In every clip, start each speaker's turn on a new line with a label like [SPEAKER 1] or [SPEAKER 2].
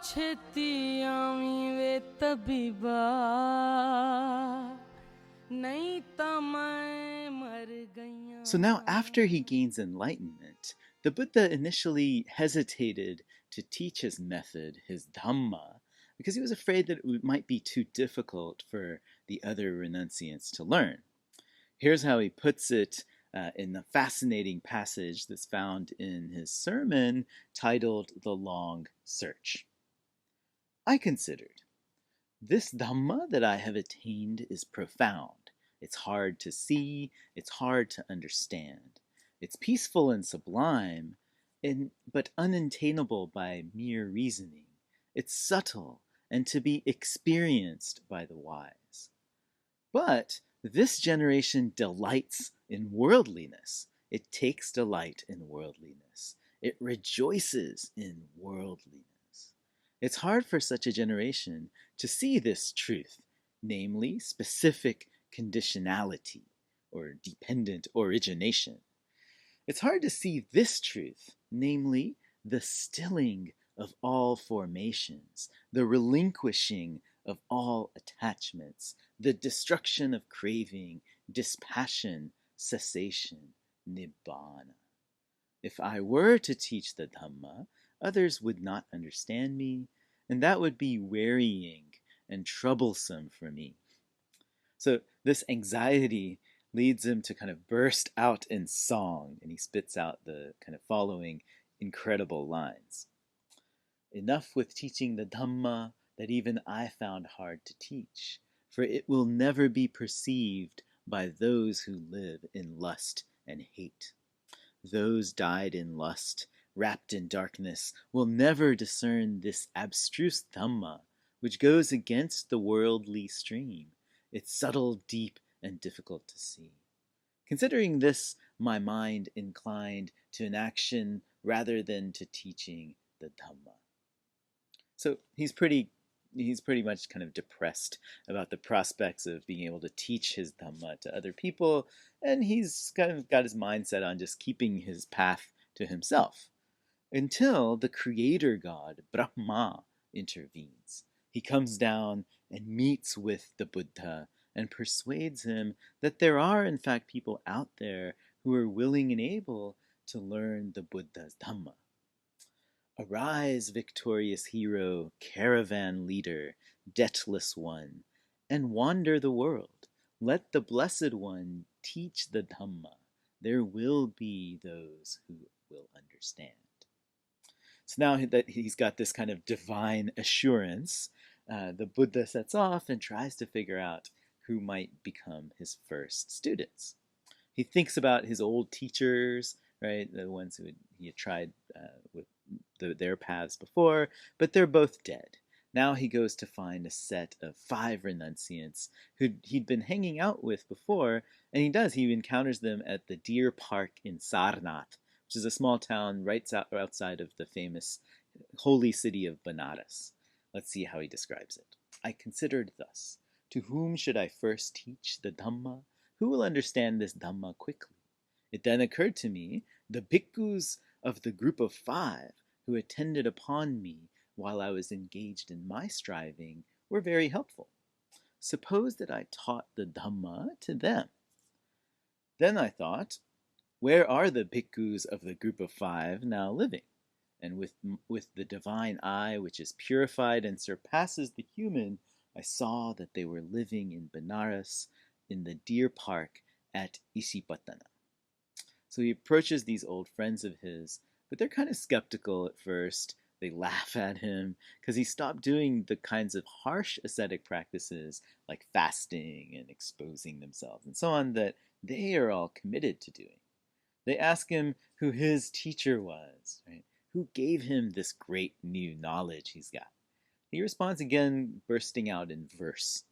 [SPEAKER 1] छेती आवी वे तबीबा नहीं ता मैं मर गईया.
[SPEAKER 2] So now, after he gains enlightenment, the Buddha initially hesitated to teach his method, his Dhamma, because he was afraid that it might be too difficult for the other renunciants to learn. Here's how he puts it in the fascinating passage that's found in his sermon titled The Long Search. I considered, this Dhamma that I have attained is profound. It's hard to see, it's hard to understand. It's peaceful and sublime, but unattainable by mere reasoning. It's subtle and to be experienced by the wise. But this generation delights in worldliness. It takes delight in worldliness. It rejoices in worldliness. It's hard for such a generation to see this truth, namely specific conditionality or dependent origination. It's hard to see this truth, namely the stilling of all formations, the relinquishing of all attachments, the destruction of craving, dispassion, cessation, nibbana. If I were to teach the Dhamma, others would not understand me, and that would be wearying and troublesome for me. So this anxiety leads him to kind of burst out in song, and he spits out the kind of following incredible lines. Enough with teaching the Dhamma that even I found hard to teach, for it will never be perceived by those who live in lust and hate. Those died in lust, wrapped in darkness, will never discern this abstruse Dhamma, which goes against the worldly stream. It's subtle, deep, and difficult to see. Considering this, my mind inclined to an action rather than to teaching the Dhamma. So he's pretty much kind of depressed about the prospects of being able to teach his Dhamma to other people, and he's kind of got his mind set on just keeping his path to himself. Until the creator god, Brahma, intervenes. He comes down and meets with the Buddha and persuades him that there are in fact people out there who are willing and able to learn the Buddha's Dhamma. Arise, victorious hero, caravan leader, deathless one, and wander the world. Let the Blessed One teach the Dhamma. There will be those who will understand. So now that he's got this kind of divine assurance, the Buddha sets off and tries to figure out who might become his first students. He thinks about his old teachers, right, the ones who he had tried with their paths before, but they're both dead. Now he goes to find a set of 5 renunciants who he'd been hanging out with before, and he encounters them at the Deer Park in Sarnath, which is a small town right outside of the famous holy city of Benares. Let's see how he describes it. I considered thus, to whom should I first teach the Dhamma? Who will understand this Dhamma quickly? It then occurred to me, the bhikkhus of the group of 5 who attended upon me while I was engaged in my striving were very helpful. Suppose that I taught the Dhamma to them. Then I thought, where are the bhikkhus of the group of 5 now living? And with the divine eye which is purified and surpasses the human, I saw that they were living in Benares in the Deer Park at Isipatana. So he approaches these old friends of his, but they're kind of skeptical at first. They laugh at him because he stopped doing the kinds of harsh ascetic practices like fasting and exposing themselves and so on that they are all committed to doing. They ask him who his teacher was, right? Who gave him this great new knowledge he's got. He responds again, bursting out in verse.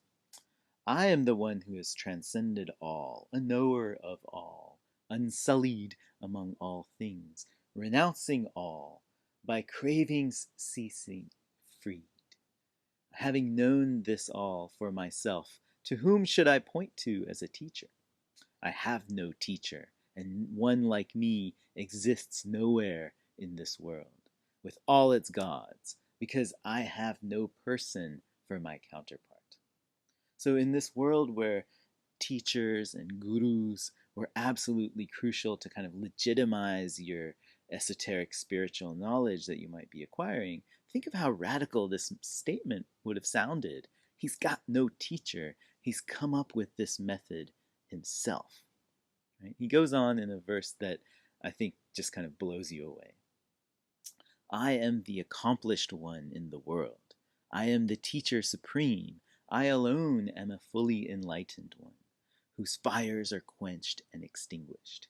[SPEAKER 2] I am the one who has transcended all, a knower of all, unsullied among all things, renouncing all, by cravings ceasing, freed. Having known this all for myself, to whom should I point to as a teacher? I have no teacher, and one like me exists nowhere in this world. With all its gods, because I have no person for my counterpart. So in this world where teachers and gurus were absolutely crucial to kind of legitimize your esoteric spiritual knowledge that you might be acquiring, think of how radical this statement would have sounded. He's got no teacher. He's come up with this method himself. Right? He goes on in a verse that I think just kind of blows you away. I am the accomplished one in the world. I am the teacher supreme. I alone am a fully enlightened one, whose fires are quenched and extinguished.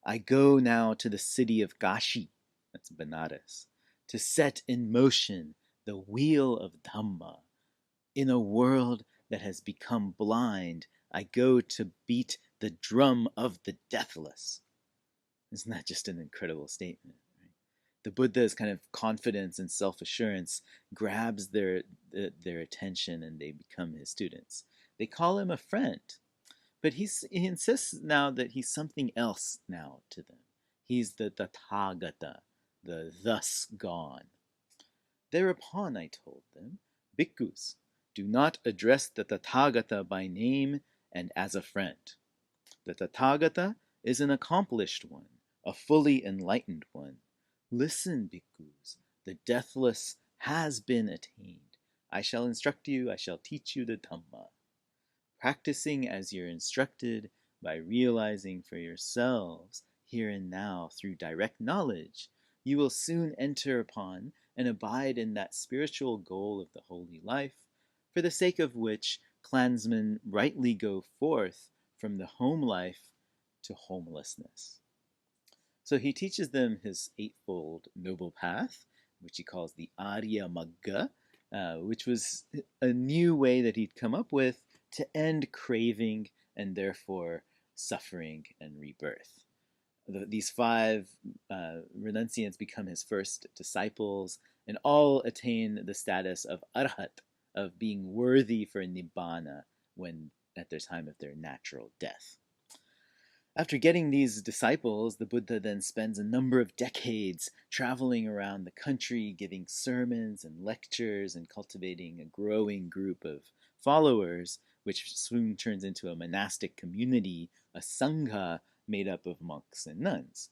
[SPEAKER 2] I go now to the city of Kashi, that's Benares, to set in motion the wheel of Dhamma. In a world that has become blind, I go to beat the drum of the deathless. Isn't that just an incredible statement? Right? The Buddha's kind of confidence and self-assurance grabs their attention and they become his students. They call him a friend, but he insists now that he's something else now to them. He's the Tathagata, the thus gone. Thereupon I told them, Bhikkhus, do not address the Tathagata by name and as a friend. The Tathagata is an accomplished one, a fully enlightened one. Listen, bhikkhus, the deathless has been attained. I shall instruct you, I shall teach you the Dhamma. Practicing as you're instructed by realizing for yourselves here and now through direct knowledge, you will soon enter upon and abide in that spiritual goal of the holy life, for the sake of which clansmen rightly go forth from the home life to homelessness. So he teaches them his eightfold noble path, which he calls the Arya Magga, which was a new way that he'd come up with to end craving and therefore suffering and rebirth. These five renunciants become his first disciples and all attain the status of arhat, of being worthy for nibbana when at the time of their natural death. After getting these disciples, the Buddha then spends a number of decades traveling around the country, giving sermons and lectures and cultivating a growing group of followers, which soon turns into a monastic community, a sangha made up of monks and nuns.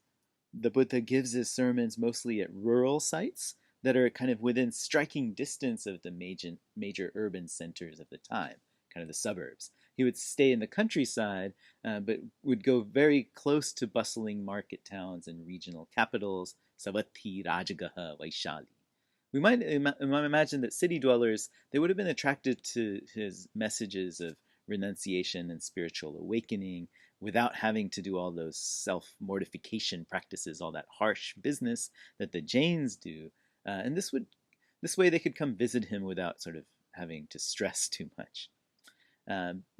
[SPEAKER 2] The Buddha gives his sermons mostly at rural sites that are kind of within striking distance of the major urban centers of the time, kind of the suburbs. He would stay in the countryside, but would go very close to bustling market towns and regional capitals, Savatthi, Rajagaha, Vaishali. We might imagine that city dwellers, they would have been attracted to his messages of renunciation and spiritual awakening without having to do all those self-mortification practices, all that harsh business that the Jains do. And this way they could come visit him without sort of having to stress too much.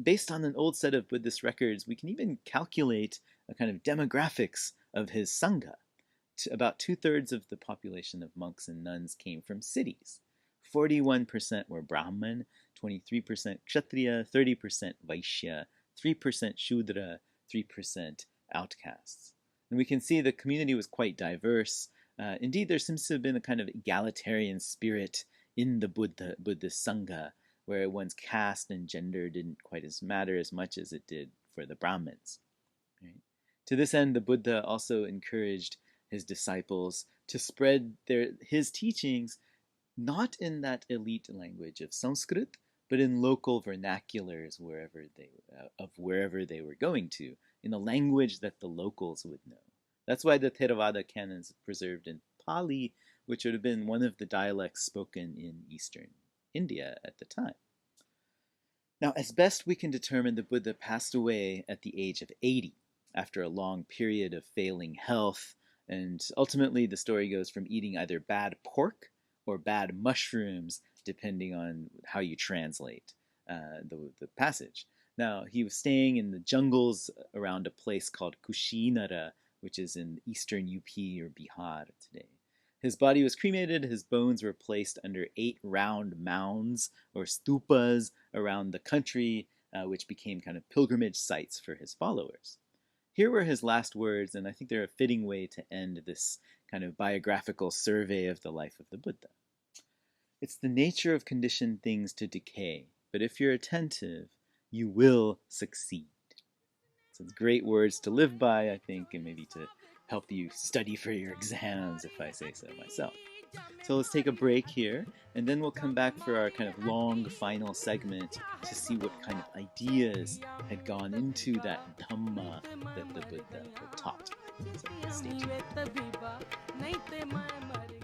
[SPEAKER 2] Based on an old set of Buddhist records, we can even calculate a kind of demographics of his sangha. About 2/3 of the population of monks and nuns came from cities. 41% were Brahmin, 23% Kshatriya, 30% Vaishya, 3% Shudra, 3% outcasts. And we can see the community was quite diverse. Indeed, there seems to have been a kind of egalitarian spirit in the Buddhist Sangha, where one's caste and gender didn't quite as matter as much as it did for the Brahmins. Right? To this end, the Buddha also encouraged his disciples to spread his teachings not in that elite language of Sanskrit, but in local vernaculars wherever they were going to, in a language that the locals would know. That's why the Theravada canons preserved in Pali, which would have been one of the dialects spoken in eastern India at the time. Now, as best we can determine, the Buddha passed away at the age of 80, after a long period of failing health, and ultimately the story goes from eating either bad pork or bad mushrooms, depending on how you translate the passage. Now, he was staying in the jungles around a place called Kushinara, which is in eastern UP or Bihar today. His body was cremated, his bones were placed under 8 round mounds or stupas around the country, which became kind of pilgrimage sites for his followers. Here were his last words, and I think they're a fitting way to end this kind of biographical survey of the life of the Buddha. It's the nature of conditioned things to decay, but if you're attentive, you will succeed. So it's great words to live by, I think, and maybe to help you study for your exams, if I say so myself. So let's take a break here, and then we'll come back for our kind of long final segment to see what kind of ideas had gone into that Dhamma that the Buddha taught. So stay tuned.